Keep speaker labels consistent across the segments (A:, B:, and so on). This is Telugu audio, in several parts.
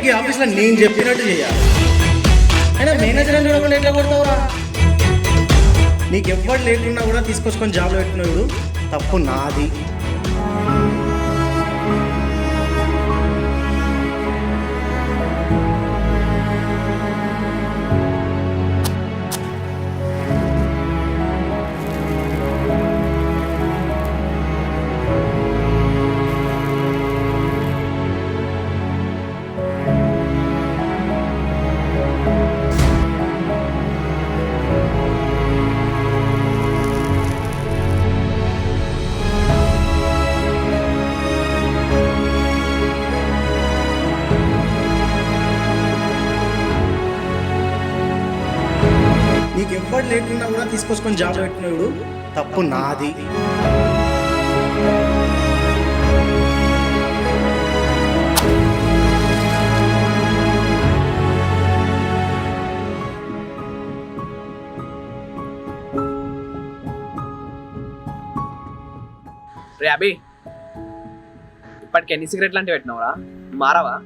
A: ఈ ఆఫీస్లో నేను చెప్పినట్టు చేయాలి. అయినా మేనేజర్ అని చూడకుండా ఎట్లా కొడతావురా? నీకు ఎవ్వరు లేకున్నా కూడా తీసుకొచ్చుకొని జాబ్లో పెట్టినాడు, తప్పు నాది. నీకు ఎవ్వరు లేకున్నా కూడా తీసుకొచ్చుకొని జాబ్లో పెట్టినాడు, తప్పు నాది.
B: రే అభి, ఇప్పటికి ఎన్ని సిగరెట్లు అంటే పెట్టినావురా? మారావా?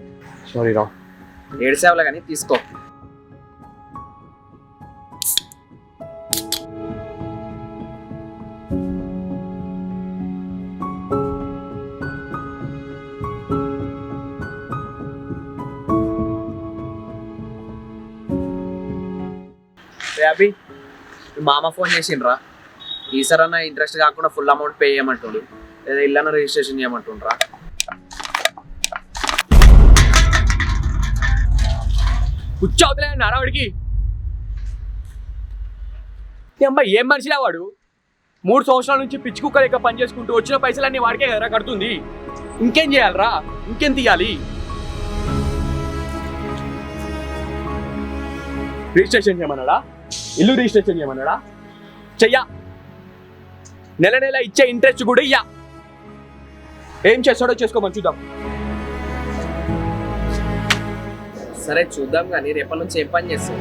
C: సారీ రా.
B: 7 సేవలు కానీ తీసుకో. రే అభి, మామ ఫోన్ చేసిండ్రా. ఈసారన్నా ఇంట్రెస్ట్ కాకుండా ఫుల్ అమౌంట్ పే చేయమంటుండు, లేదా ఇల్లన్నా రిజిస్ట్రేషన్ చేయమంటుండ్రా. కూర్చోవుతులే నారావాడికి. అమ్మా ఏం మనిషిరా వాడు? 3 సంవత్సరాల నుంచి పిచ్చి కుక్క లెక్క పని చేసుకుంటూ వచ్చిన పైసలన్నీ వాడికే కదరా కడుతుంది. ఇంకేం చేయాలరా? ఇంకేం తీయాలి? రిజిస్ట్రేషన్ చేయమన్నాడా? ఇల్లు రిజిస్ట్రేషన్ చేయమన్నాడా? చెయ్యా. నెల నెల ఇచ్చే ఇంట్రెస్ట్ కూడా ఇయ్యా. ఏం చేస్తాడో చేసుకోమని చూద్దాం. సరే చూద్దాం కానీ రేపటి నుంచి ఏం పని చేస్తావు?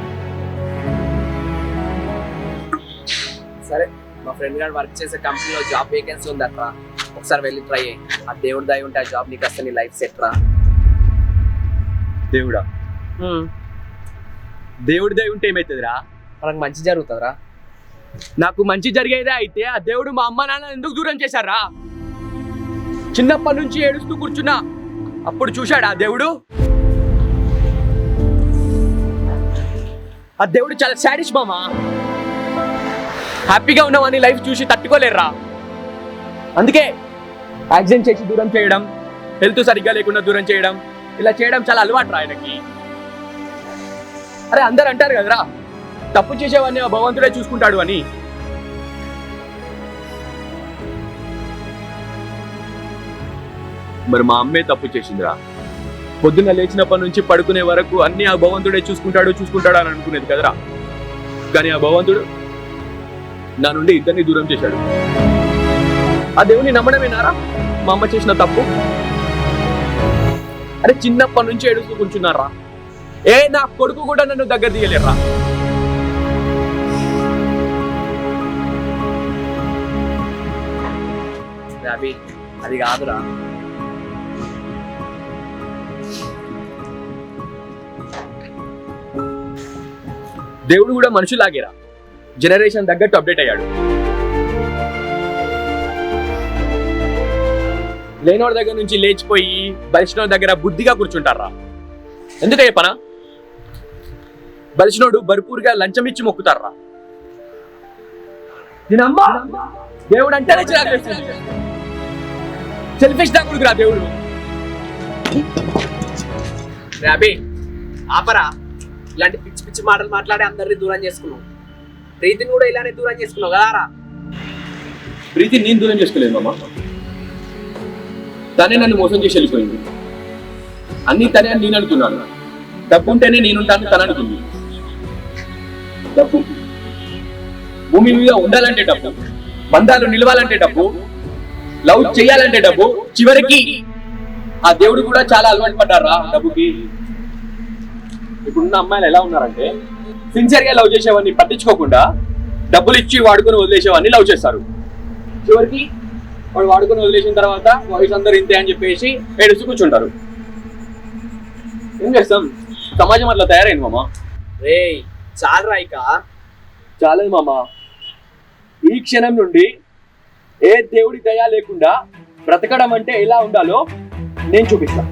B: సరే, మా ఫ్రెండ్ గారు వర్క్ చేసే కంపెనీలో జాబ్ వేకెన్సీ ఉందట్రా, ఒకసారి వెళ్ళి ట్రై అయ్యి. ఆ దేవుడి దయ ఉంటే ఆ జాబ్ నీకు అసలు నీ లైఫ్ సెట్ రా.
C: దేవుడా?
B: దేవుడి దయ ఉంటే ఏమవుతుందిరా? మనకు మంచి జరుగుతుందిరా. నాకు మంచి జరిగేదే అయితే ఆ దేవుడు మా అమ్మ నాన్న ఎందుకు దూరం చేశారా? చిన్నప్పటి నుంచి ఏడుస్తూ కూర్చున్నా, అప్పుడు చూశాడా ఆ దేవుడు? ఆ దేవుడు చాలా సాడిస్ట్ మామా. హ్యాపీగా ఉన్నామని లైఫ్ చూసి తట్టుకోలేరురా. అందుకే యాక్సిడెంట్ చేసి దూరం చేయడం, హెల్త్ సరిగ్గా లేకుండా దూరం చేయడం, ఇలా చేయడం చాలా అలవాటు రా ఆయనకి. అరే అందరు అంటారు కదరా, తప్పు చేసేవాడిని ఆ భగవంతుడే చూసుకుంటాడు అని. మరి మా అమ్మే తప్పు చేసిందిరా. పొద్దున్న లేచినప్పటి నుంచి పడుకునే వరకు అన్ని ఆ భగవంతుడే చూసుకుంటాడు అని అనుకునేది కదరా. కానీ ఆ భగవంతుడు నా నుండి ఇద్దరిని దూరం చేశాడు. ఆ దేవుని నమ్మడమేనారా మా అమ్మ చేసిన తప్పు? అరే చిన్నప్పటి నుంచి ఏడుస్తూ కూర్చున్నారా. నా కొడుకు కూడా నన్ను దగ్గర తీయలేరా. అది కాదురా, దేవుడు కూడా మనుషులాగేరా, జనరేషన్ తగ్గట్టు అప్డేట్ అయ్యాడు. లేనోడి దగ్గర నుంచి లేచిపోయి బలిసినోడి దగ్గర బుద్ధిగా కూర్చుంటారా. ఎందుకు చెప్పనా? బలిసినోడు భర్పూర్గా లంచం ఇచ్చి మొక్కుతారా. దేవుడు అంటేనే సెల్ఫిష్ దాకుడుకురా దేవుడు. అభి ఆపరా, ఇలాంటి పిచ్చి పిచ్చి మాటలు మాట్లాడి అందరినీ దూరం చేసుకున్నావు. ప్రీతిని కూడా ఇలానే దూరం చేసుకున్నావు కదారా.
C: ప్రీతిని నేను దూరం చేసుకోలేదు మామ, తనే నన్ను మోసం చేసి వెళ్ళిపోయింది. అన్ని తనే అని నేను అనుకున్నాను. డబ్బు ఉంటేనే నేనుంటాను తను అనుకుంది. డబ్బు భూమి మీద ఉండాలంటే డబ్బు, బంధాలు నిలవాలంటే డబ్బు, లవ్ చేయాలంటే డబ్బు, చివరికి ఆ దేవుడు కూడా చాలా అలవాటు పడ్డారా డబ్బుకి. ఇప్పుడున్న అమ్మాయిలు ఎలా ఉన్నారంటే సిన్సియర్ గా లవ్ చేసేవాడిని పట్టించుకోకుండా డబ్బులు ఇచ్చి వాడుకొని వదిలేసేవాడిని లవ్ చేస్తారు. చివరికి వాడు వాడుకొని వదిలేసిన తర్వాత వయసు అందరు ఇంతే అని చెప్పేసి ఏడుస్తూ కూర్చుంటారు.
B: ఏం చేస్తాం, సమాజం అట్లా తయారైంది మామ.
C: రే చాలరా ఇక.
B: చాలేదు మామ. ఈ క్షణం నుండి ఏ దేవుడి దయ లేకుండా బ్రతకడం అంటే ఎలా ఉండాలో నేను చూపిస్తా.